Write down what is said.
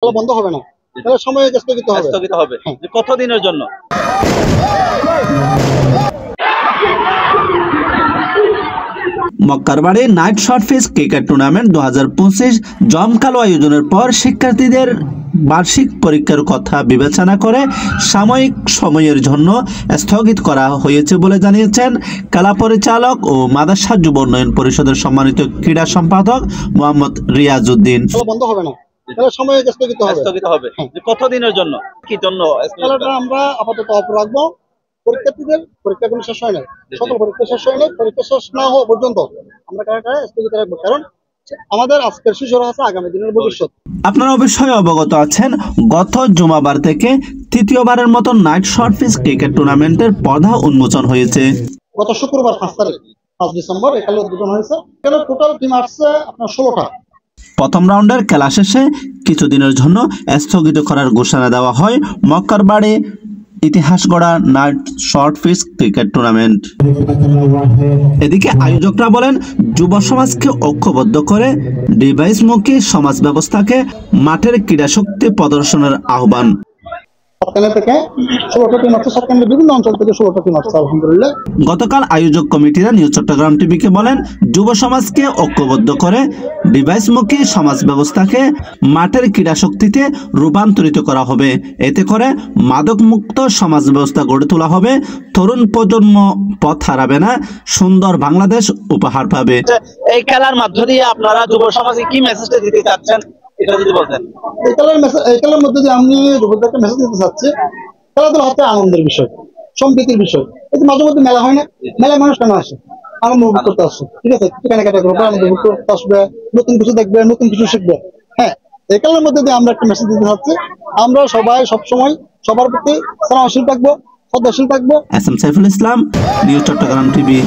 বন্ধ হবে না, তাহলে সময় স্থগিত হবে। কতদিনের জন্য? মক্কার বাড়ি night short pitch cricket tournament 2025 জমকালো আয়োজনের পর শিক্ষার্থীদের বার্ষিক পরীক্ষার কথা বিবেচনা করে সাময়িক সময়ের জন্য স্থগিত করা হয়েছে বলে জানিয়েছেন খেলা পরিচালক ও মাদ্রাসা যুব উন্নয়ন পরিষদের সম্মানিত ক্রীড়া সম্পাদক মোহাম্মদ রিয়াজউদ্দিন। বন্ধ হবে না, তাহলে সময় স্থগিত হবে। কতদিনের জন্য? কি জন্য খেলাটা আমরা আপাতত অফ রাখবো। পরীক্ষার্থীদের পরীক্ষা কোনো শেষ হয় না, সকল পরীক্ষা শেষ হয় না, পরীক্ষা শেষ না হওয়া পর্যন্ত আমরা খেলাটা স্থগিত রাখবো, কারণ আমাদের আজকের শিশুরা আছে আগামী দিনের ভবিষ্যৎ। আপনারা অবশ্যই অবগত আছেন, গত জুমাবার থেকে তৃতীয়বারের মতো নাইট শর্ট পিচ ক্রিকেট টুর্নামেন্টের পর্দা উন্মোচন হয়েছে। গত শুক্রবার 5 ডিসেম্বর এই খেলা উদ্বোধন হয়েছে। এখানে টোটাল টিম আসছে আপনার 16টা। প্রথম রাউন্ডের খেলা শেষে কিছুদিনের জন্য স্থগিত করার ঘোষণা দেওয়া হয় মক্কার বাড়ি ইতিহাস গড়া night short pitch cricket tournament. এদিকে আয়োজকরা বলেন, যুব সমাজকে ঐক্যবদ্ধ করে ডিভাইসমুখী সমাজ ব্যবস্থাকে মাঠের ক্রীড়া শক্তি প্রদর্শনের আহ্বান। বিভিন্ন অঞ্চল থেকে 16টা টিম আসছে আলহামদুলিল্লাহ। গতকাল আয়োজক কমিটিরা নিউজ চট্টগ্রাম টিভিকে বলেন, যুব সমাজকে ঐক্যবদ্ধ করে ডিভাইসমুখী সমাজ ব্যবস্থাকে মাঠের ক্রীড়া শক্তিতে রূপান্তরিত করা হবে। এতে করে মাদকমুক্ত সমাজ ব্যবস্থা গড়ে তোলা হবে, তরুণ প্রজন্ম পথ হারাবে না, সুন্দর বাংলাদেশ উপহার পাবে। এই খেলার মধ্য দিয়ে আপনারা যুব সমাজে কি মেসেজটা দিতে চাচ্ছেন, এটা যদি বলতেন। এই খেলার মধ্যে দিয়ে আমি যুবকদেরকে মেসেজ দিতে চাচ্ছি, খেলাধুলা হচ্ছে আনন্দের বিষয়, সম্প্রীতির বিষয়। এই মাঝে মধ্যে মেলা হয় না, মেলায় মানুষ কেন আসে? আনন্দ উপভোগ করতে আসে, ঠিক আছে, কেনাকাটা করবে, আনন্দ উপভোগ করতে আসবে, নতুন কিছু দেখবে, নতুন কিছু শিখবে। হ্যাঁ, এই খেলার মধ্যে দিয়ে আমরা একটা মেসেজ দিতে চাচ্ছি, আমরা সবাই সবসময় সবার প্রতি শ্রদ্ধাশীল থাকবো, শ্রদ্ধাশীল থাকবো। S M Saiful Islam, news Chittagong TV.